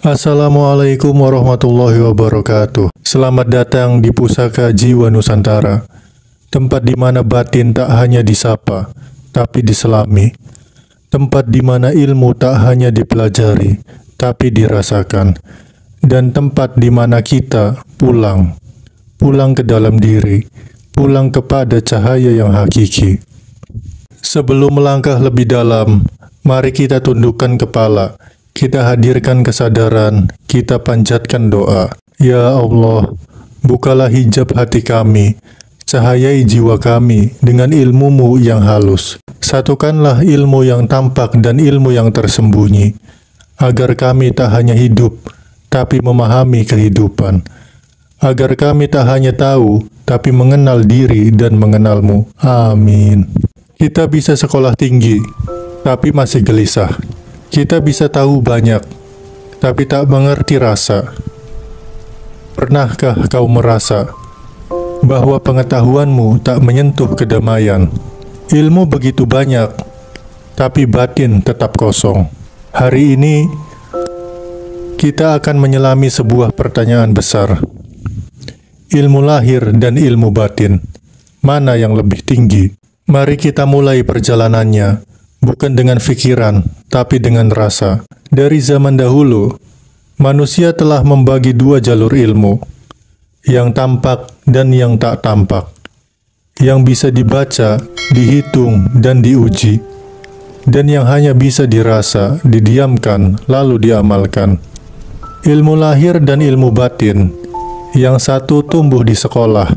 Assalamualaikum warahmatullahi wabarakatuh. Selamat datang di Pusaka Jiwa Nusantara, tempat di mana batin tak hanya disapa, tapi diselami. Tempat di mana ilmu tak hanya dipelajari, tapi dirasakan. Dan tempat di mana kita pulang ke dalam diri, pulang kepada cahaya yang hakiki. Sebelum melangkah lebih dalam, mari kita tundukkan kepala, kita hadirkan kesadaran, kita panjatkan doa. Ya Allah, bukalah hijab hati kami, cahayai jiwa kami dengan ilmu-Mu yang halus. Satukanlah ilmu yang tampak dan ilmu yang tersembunyi, agar kami tak hanya hidup, tapi memahami kehidupan. Agar kami tak hanya tahu, tapi mengenal diri dan mengenal-Mu. Amin. Kita bisa sekolah tinggi, tapi masih gelisah. Kita bisa tahu banyak, tapi tak mengerti rasa. Pernahkah kau merasa bahwa pengetahuanmu tak menyentuh kedamaian? Ilmu begitu banyak, tapi batin tetap kosong. Hari ini, kita akan menyelami sebuah pertanyaan besar. Ilmu lahir dan ilmu batin, mana yang lebih tinggi? Mari kita mulai perjalanannya, bukan dengan pikiran, tapi dengan rasa. Dari zaman dahulu, manusia telah membagi dua jalur ilmu, yang tampak dan yang tak tampak, yang bisa dibaca, dihitung, dan diuji, dan yang hanya bisa dirasa, didiamkan, lalu diamalkan. Ilmu lahir dan ilmu batin, yang satu tumbuh di sekolah,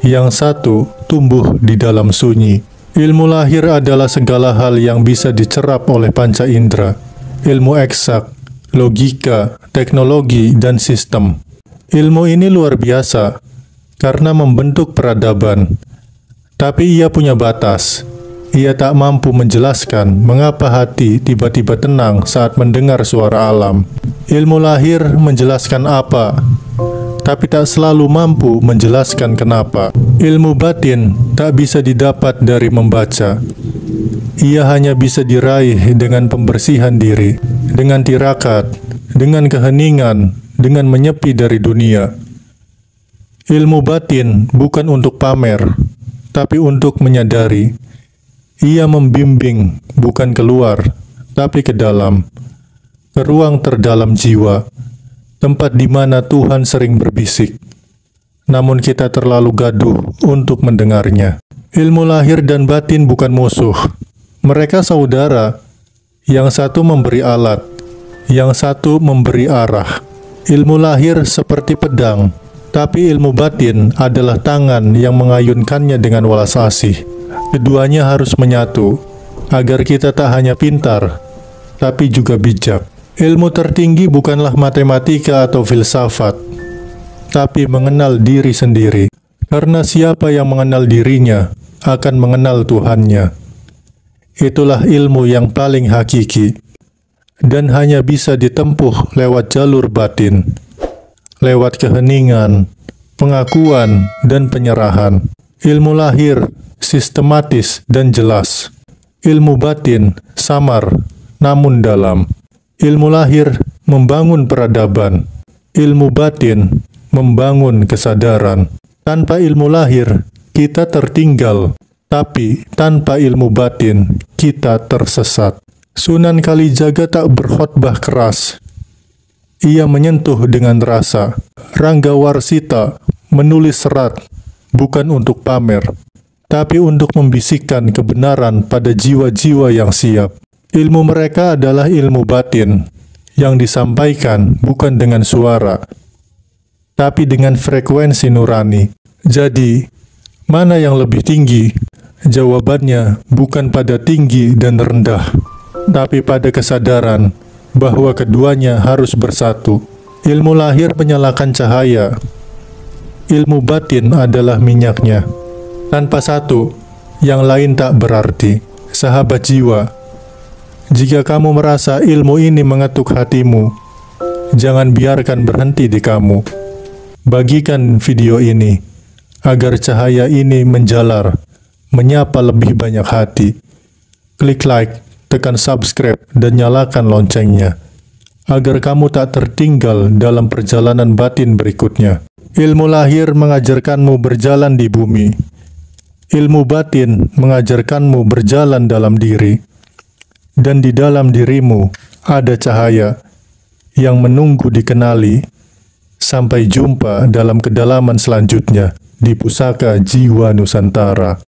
yang satu tumbuh di dalam sunyi. Ilmu lahir adalah segala hal yang bisa dicerap oleh panca indera, ilmu eksak, logika, teknologi, dan sistem. Ilmu ini luar biasa karena membentuk peradaban, tapi ia punya batas. Ia tak mampu menjelaskan mengapa hati tiba-tiba tenang saat mendengar suara alam. Ilmu lahir menjelaskan apa, tapi tak selalu mampu menjelaskan kenapa. Ilmu batin tak bisa didapat dari membaca. Ia hanya bisa diraih dengan pembersihan diri, dengan tirakat, dengan keheningan, dengan menyepi dari dunia. Ilmu batin bukan untuk pamer, tapi untuk menyadari. Ia membimbing bukan keluar, tapi ke dalam, ke ruang terdalam jiwa, tempat di mana Tuhan sering berbisik, namun kita terlalu gaduh untuk mendengarnya. Ilmu lahir dan batin bukan musuh. Mereka saudara. Yang satu memberi alat, yang satu memberi arah. Ilmu lahir seperti pedang, tapi ilmu batin adalah tangan yang mengayunkannya dengan welas asih. Keduanya harus menyatu, agar kita tak hanya pintar, tapi juga bijak. Ilmu tertinggi bukanlah matematika atau filsafat, tapi mengenal diri sendiri. Karena siapa yang mengenal dirinya akan mengenal Tuhannya. Itulah ilmu yang paling hakiki, dan hanya bisa ditempuh lewat jalur batin, lewat keheningan, pengakuan, dan penyerahan. Ilmu lahir sistematis dan jelas. Ilmu batin samar namun dalam. Ilmu lahir membangun peradaban, ilmu batin membangun kesadaran. Tanpa ilmu lahir, kita tertinggal, tapi tanpa ilmu batin, kita tersesat. Sunan Kalijaga tak berkhotbah keras. Ia menyentuh dengan rasa. Rangga Warsita menulis serat, bukan untuk pamer, tapi untuk membisikkan kebenaran pada jiwa-jiwa yang siap. Ilmu mereka adalah ilmu batin, yang disampaikan bukan dengan suara, tapi dengan frekuensi nurani. Jadi, mana yang lebih tinggi? Jawabannya bukan pada tinggi dan rendah, tapi pada kesadaran bahwa keduanya harus bersatu. Ilmu lahir menyalakan cahaya, ilmu batin adalah minyaknya. Tanpa satu, yang lain tak berarti. Sahabat jiwa, jika kamu merasa ilmu ini mengetuk hatimu, jangan biarkan berhenti di kamu. Bagikan video ini, agar cahaya ini menjalar, menyapa lebih banyak hati. Klik like, tekan subscribe, dan nyalakan loncengnya, agar kamu tak tertinggal dalam perjalanan batin berikutnya. Ilmu lahir mengajarkanmu berjalan di bumi. Ilmu batin mengajarkanmu berjalan dalam diri. Dan di dalam dirimu ada cahaya yang menunggu dikenali. Sampai jumpa dalam kedalaman selanjutnya di Pusaka Jiwa Nusantara.